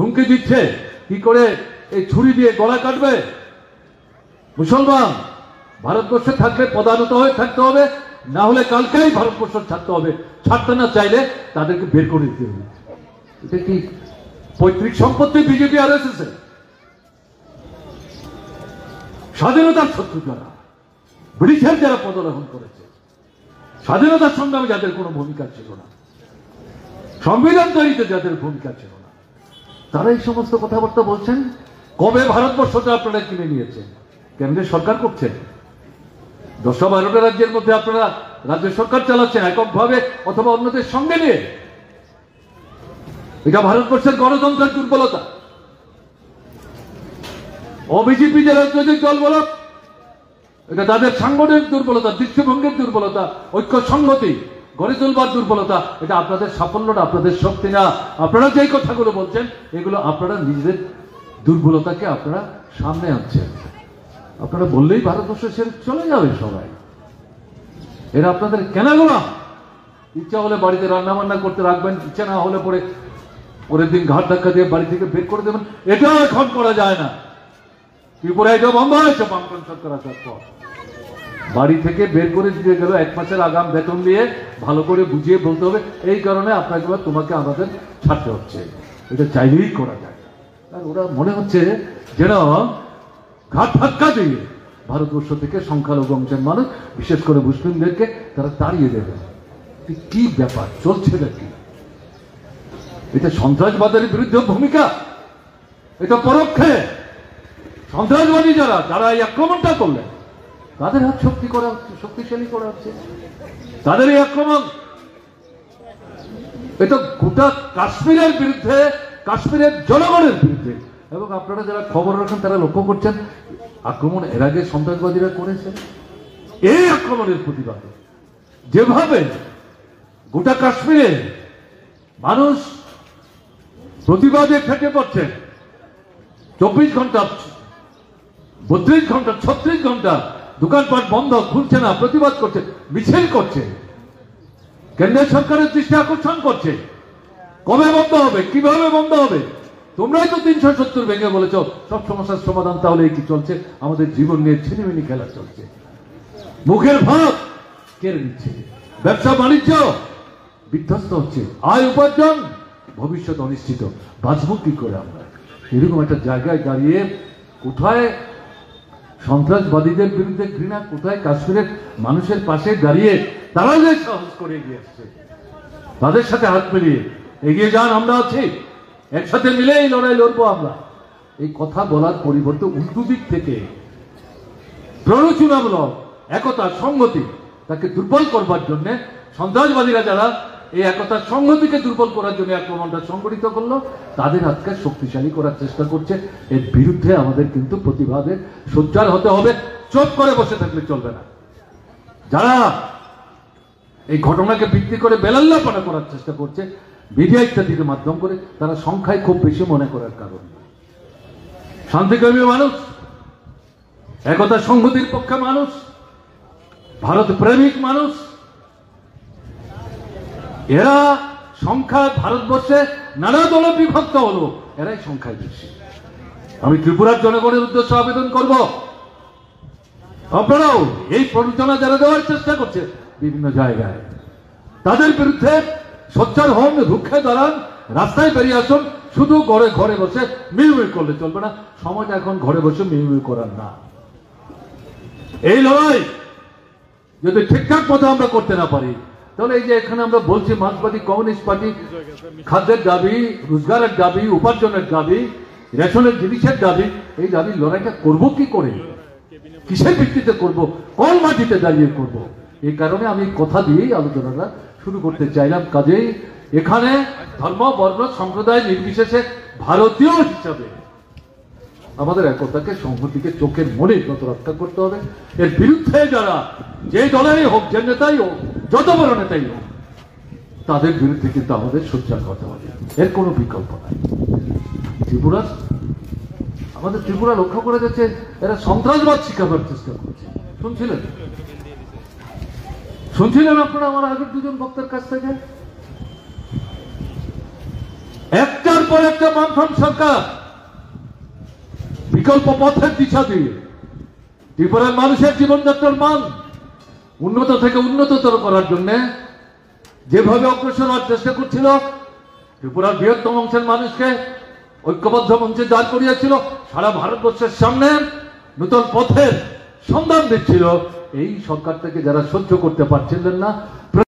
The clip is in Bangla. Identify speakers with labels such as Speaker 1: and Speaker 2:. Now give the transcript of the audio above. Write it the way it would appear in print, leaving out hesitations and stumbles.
Speaker 1: হুমকি দিচ্ছে কি করে এই ছুরি দিয়ে গলা কাটবে। মুসলমান ভারতবর্ষে থাকলে প্রধানত হয়ে থাকতে হবে, না হলে কালকেই ভারতবর্ষ ছাড়তে হবে। ছাড়তে না চাইলে তাদেরকে বের করে দিতে হবে। এটা কি পৈতৃক সম্পত্তি বিজেপি আর এস এস? স্বাধীনতার শত্রু যারা, ব্রিটিশের যারা পদলাভন করেছে, স্বাধীনতার সংগ্রামে যাদের কোনো ভূমিকা ছিল না, সংবিধান তৈরিতে যাদের ভূমিকা ছিল না, তারা এই সমস্ত কথাবার্তা বলছেন। কবে ভারতবর্ষটা আপনারা কিনে নিয়েছেন? কেন্দ্রের সরকার করছেন। 10-12টা রাজ্যের মধ্যে আপনারা রাজ্য সরকার চালাচ্ছেন এককভাবে অথবা অন্যদের সঙ্গে নিয়ে। এটা ভারতবর্ষের গণতন্ত্রের দুর্বলতা। বিজেপি যে রাজনৈতিক দল বলো, এটা তাদের সাংগঠনিক দুর্বলতা, দৃষ্টিভঙ্গির দুর্বলতা, ঐক্য সংহতি গড়ে তোলবার দুর্বলতা। এটা আপনাদের সাফল্যটা, আপনাদের শক্তি না। আপনারা যেই কথাগুলো বলছেন এগুলো আপনারা নিজেদের দুর্বলতাকে আপনারা সামনে আনছেন। আপনারা বললেই ভারতবর্ষ ছেড়ে চলে যাবে সবাই। এরা আপনাদের কেনা গোলাম। ইচ্ছা হলে বাড়িতে রান্না বান্না করতে রাখবেন, ইচ্ছা না হলে পরের দিন ঘাট ধাক্কা দিয়ে বাড়ি থেকে বের করে দেবেন। এটাও এখন করা যায় না। ত্রিপুরা এটা বন্ধ হয়েছে বামফ্রন্ট সরকার আসার পর। বাড়ি থেকে বের করে দিয়ে গেল 1 মাসের আগাম বেতন দিয়ে, ভালো করে বুঝিয়ে বলতে হবে এই কারণে আপনাকে বা তোমাকে আমাদের ছাড়তে হচ্ছে। এটা চাইলেই করা যায় না। আর ওরা মনে হচ্ছে যেন ঘাট ধাক্কা দিয়ে ভারতবর্ষ থেকে সংখ্যালঘু অংশের মানুষ, বিশেষ করে মুসলিমদেরকে তারা তাড়িয়ে দেবে। কি ব্যাপার চলছে নাকি? এটা সন্ত্রাসবাদের বিরুদ্ধে ভূমিকা। এটা পরোক্ষে সন্ত্রাসবাদী যারা এই আক্রমণটা করলেন তাদের হাত শক্তিশালী করা হচ্ছে। তাদের এই আক্রমণ এটা গোটা কাশ্মীরের বিরুদ্ধে, কাশ্মীরের জনগণের বিরুদ্ধে। এবং আপনারা যারা খবর রাখেন তারা লক্ষ্য করছেন আক্রমণ এর আগে সন্ত্রাসবাদীরা করেছেন। এই আক্রমণের প্রতিবাদে যেভাবে গোটা কাশ্মীরে মানুষ প্রতিবাদে ফেটে পড়ছে, 24 ঘন্টা, 32 ঘন্টা, 36 ঘন্টা দোকানপাট বন্ধ, খুলছে না, প্রতিবাদ করছে, মিছিল করছে, কেন্দ্রের সরকারের দৃষ্টি আকর্ষণ করছে। কবে বন্ধ হবে, কিভাবে বন্ধ হবে? তোমরাই তো 370 ভেঙে বলেছ সব সমস্যার সমাধান। তাহলে কি চলছে? আমাদের জীবন নিয়ে ছিনিমিনি খেলা চলছে। মুখের ভাত কেড়ে নিচ্ছে, ব্যবসা বাণিজ্য বিধ্বস্ত হচ্ছে, আয় উপার্জন ভবিষ্যৎ অনিশ্চিত। বাঁচব কি করে আমরা? এরকম একটা জায়গায় দাঁড়িয়ে কোথায় সন্ত্রাসবাদীদের বিরুদ্ধে ঘৃণা, কোথায় কাশ্মীরের মানুষের পাশে দাঁড়িয়ে তারা যে সাহস করে এগিয়ে আসছে, তাদের সাথে হাত মিলিয়ে এগিয়ে যান, আমরা আছি, একসাথে মিলে এই লড়াই লড়বো আমরা। এই কথা বলার পরিবর্তে উল্টো দিক থেকে প্ররোচনামূলক একতা সংহতি তাকে দুর্বল করবার জন্য সন্ত্রাসবাদীরা যারা এই একতা সংহতিকে দুর্বল করার জন্য আক্রমণটা সংগঠিত করলো, তাদের হাতকে শক্তিশালী করার চেষ্টা করছে। এর বিরুদ্ধে আমাদের কিন্তু প্রতিবাদে সোচ্চার হতে হবে। চুপ করে বসে থাকলে চলবে না। যারা এই ঘটনাকে ভিত্তি করে বেলাল্লাপনা করার চেষ্টা করছে মিডিয়া ইত্যাদির মাধ্যম করে, তারা সংখ্যায় খুব বেশি মনে করার কারণ। শান্তিকামী মানুষ, একতা সংহতির পক্ষে মানুষ, ভারত প্রেমিক মানুষ, এরা সংখ্যায় ভারতবর্ষে নানা দলে বিভক্ত হলো, এরাই সংখ্যায় বেশি। আমি ত্রিপুরার জনগণের উদ্দেশ্যে আবেদন করব, আপনারাও এই প্ররোচনা যারা দেওয়ার চেষ্টা করছে বিভিন্ন জায়গায়, তাদের বিরুদ্ধে সোচ্চার হন, রুখে দাঁড়ান, রাস্তায় বেরিয়ে আসুন। শুধু ঘরে বসে মিউমিউ করলে চলবে না। সময়টা এখন ঘরে বসে মিউমিউ করার না। এই লড়াই যদি ঠিকঠাক মতো আমরা করতে না পারি, তাহলে এই যে এখানে আমরা বলছি মার্ক্সবাদী কমিউনিস্ট পার্টি খাদ্যের দাবি, রোজগারের দাবি, উপার্জনের দাবি, রেশনের জিনিসের দাবি, এই দাবি লড়াইটা করব কি করে, কিসের ভিত্তিতে করব, কোন মাটিতে দাঁড়িয়ে করব? এই কারণে আমি কথা দিয়েই আলোচনাটা শুরু করতে চাইলাম। কাজেই এখানে ধর্ম, বর্ণ, সম্প্রদায় নির্বিশেষে ভারতীয় হিসাবে আমাদের একতাকে, সংহতিকে চোখের মনে যত রক্ষা করতে হবে। এর বিরুদ্ধে যারা যে দলেরই হোক, যে নেতাই হোক, যত বড় নেতাই হোক, তাদের বিরুদ্ধে কিন্তু আমাদের সোচ্চার করতে হবে। এর কোনো বিকল্প নাই। আমাদের ত্রিপুরা লক্ষ্য করে যাচ্ছে এরা সন্ত্রাসবাদ শিখাবার চেষ্টা করছে। শুনছিলেন আপনারা আমার আগের দুজন বক্তার কাছ থেকে? একটার পর একটা বামফ্রন্ট সরকার বিকল্প পথের দিশা দিয়ে ত্রিপুরার মানুষের জীবনযাত্রার মান উন্নত থেকে উন্নততর করার জন্য যেভাবে অগ্রসর হওয়ার চেষ্টা করছিল, ত্রিপুরার বৃহত্তম অংশের মানুষকে ঐক্যবদ্ধ মঞ্চে দাঁড় করিয়েছিল, সারা ভারতবর্ষের সামনে নতুন পথের সন্ধান দিচ্ছিল, এই সরকার থেকে যারা সহ্য করতে পারছিলেন না